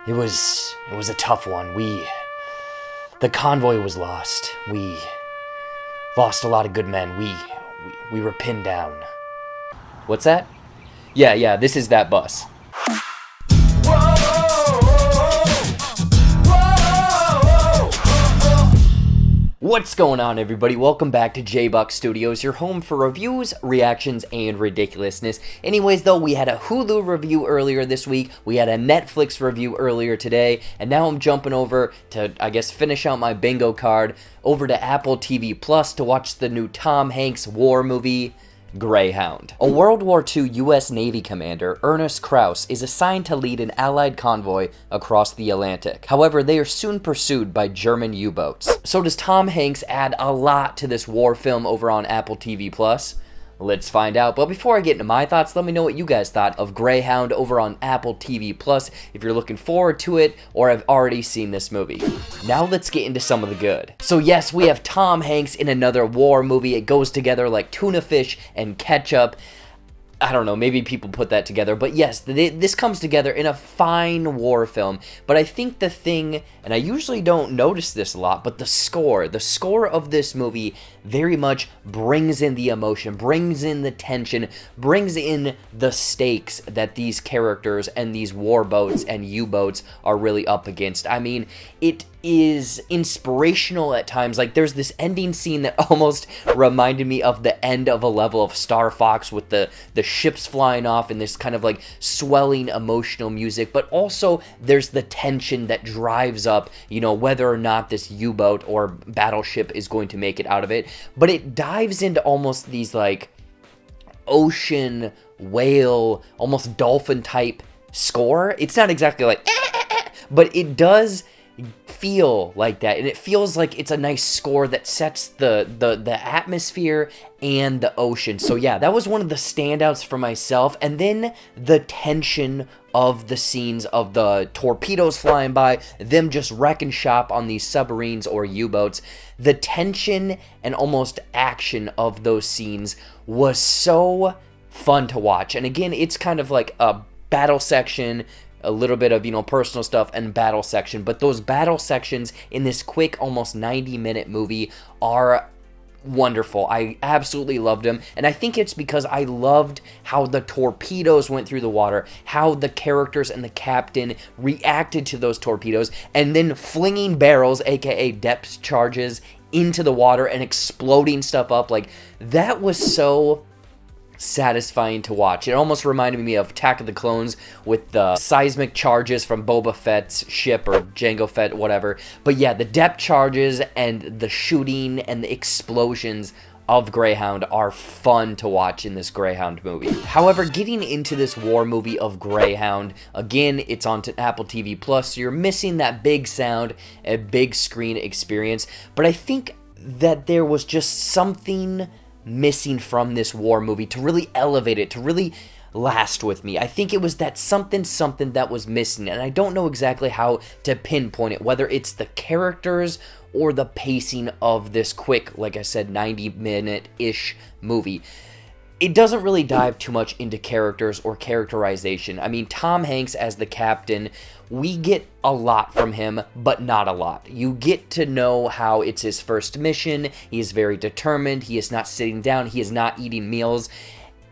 It was a tough one. The convoy was lost. We lost a lot of good men. We were pinned down. What's that? Yeah, this is that bus. What's going on, everybody? Welcome back to JBuck Studios, your home for reviews, reactions, and ridiculousness. Anyways, though, we had a Hulu review earlier this week, we had a Netflix review earlier today, and now I'm jumping over to, I guess, finish out my bingo card, over to Apple TV Plus to watch the new Tom Hanks war movie, Greyhound. A World War II U.S. Navy commander, Ernest Krause, is assigned to lead an Allied convoy across the Atlantic. However, they are soon pursued by German U-boats. So does Tom Hanks add a lot to this war film over on Apple TV Plus? Let's find out. But before I get into my thoughts, let me know what you guys thought of Greyhound over on Apple TV Plus, if you're looking forward to it or have already seen this movie. Now let's get into some of the good. So yes, we have Tom Hanks in another war movie. It goes together like tuna fish and ketchup. I don't know, maybe people put that together, but yes, this comes together in a fine war film. But I think the thing, and I usually don't notice this a lot, but the score of this movie very much brings in the emotion, brings in the tension, brings in the stakes that these characters and these war boats and U-boats are really up against. I mean, it is inspirational at times. Like, there's this ending scene that almost reminded me of the end of a level of Star Fox with the ships flying off and this kind of like swelling emotional music, but also there's the tension that drives up, you know, whether or not this U-boat or battleship is going to make it out of it. But it dives into almost these like ocean whale, almost dolphin type score. It's not exactly like but it does feel like that, and it feels like it's a nice score that sets the atmosphere and the ocean. So yeah, that was one of the standouts for myself. And then the tension of the scenes of the torpedoes flying by, them just wrecking shop on these submarines or U-boats. The tension and almost action of those scenes was so fun to watch. And again, it's kind of like a battle section, a little bit of, you know, personal stuff and battle section, but those battle sections in this quick, almost 90-minute movie are wonderful. I absolutely loved them, and I think it's because I loved how the torpedoes went through the water, how the characters and the captain reacted to those torpedoes, and then flinging barrels, aka depth charges, into the water and exploding stuff up. Like, that was so satisfying to watch. It almost reminded me of Attack of the Clones with the seismic charges from Boba Fett's ship, or Jango Fett, whatever. But yeah, the depth charges and the shooting and the explosions of Greyhound are fun to watch in this Greyhound movie. However, getting into this war movie of Greyhound, again, it's on Apple TV Plus, so you're missing that big sound and big screen experience. But I think that there was just something missing from this war movie to really elevate it, to really last with me. I think it was that something that was missing, and I don't know exactly how to pinpoint it, whether it's the characters or the pacing of this quick, like I said, 90-minute-ish movie. It doesn't really dive too much into characters or characterization. I mean, Tom Hanks as the captain, we get a lot from him, but not a lot. You get to know how it's his first mission. He is very determined. He is not sitting down. He is not eating meals,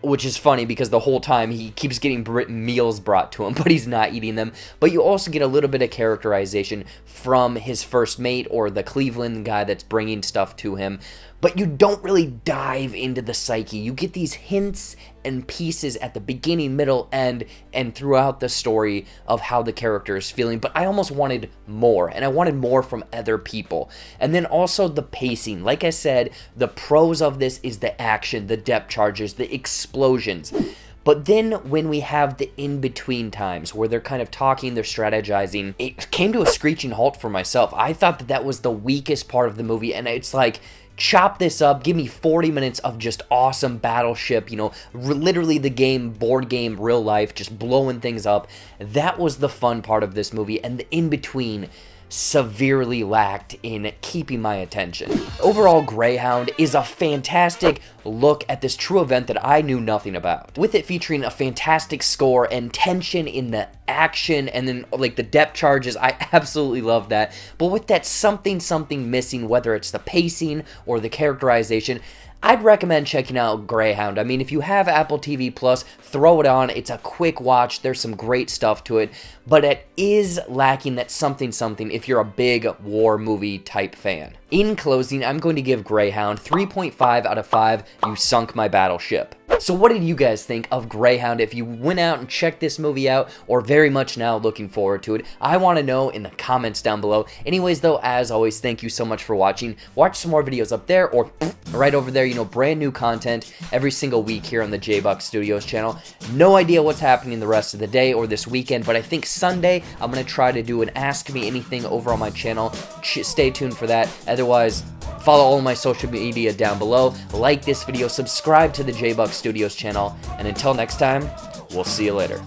which is funny because the whole time he keeps getting meals brought to him, but he's not eating them. But you also get a little bit of characterization from his first mate or the Cleveland guy that's bringing stuff to him. But you don't really dive into the psyche. You get these hints and pieces at the beginning, middle, end, and throughout the story of how the character is feeling. But I almost wanted more, and I wanted more from other people. And then also the pacing. Like I said, the pros of this is the action, the depth charges, the explosions. But then when we have the in-between times where they're kind of talking, they're strategizing, it came to a screeching halt for myself. I thought that was the weakest part of the movie, and it's like, chop this up, give me 40 minutes of just awesome battleship, you know, literally the game, board game, real life, just blowing things up. That was the fun part of this movie, and the in-between severely lacked in keeping my attention. Overall, Greyhound is a fantastic look at this true event that I knew nothing about, with it featuring a fantastic score and tension in the action, and then like the depth charges. I absolutely love that, but with that something missing, whether it's the pacing or the characterization, I'd recommend checking out Greyhound. I mean, if you have Apple TV Plus, throw it on. It's a quick watch. There's some great stuff to it, but it is lacking that something if you're a big war movie type fan. In closing, I'm going to give Greyhound 3.5 out of 5. You sunk my battleship. So what did you guys think of Greyhound? If you went out and checked this movie out, or very much now looking forward to it, I want to know in the comments down below. Anyways though, as always, thank you so much for watching. Watch some more videos up there, or right over there, you know, brand new content every single week here on the JBuck Studios channel. No idea what's happening the rest of the day or this weekend, but I think Sunday I'm going to try to do an Ask Me Anything over on my channel. Stay tuned for that. Otherwise, follow all my social media down below, like this video, subscribe to the JBuck Studios channel, and until next time, we'll see you later.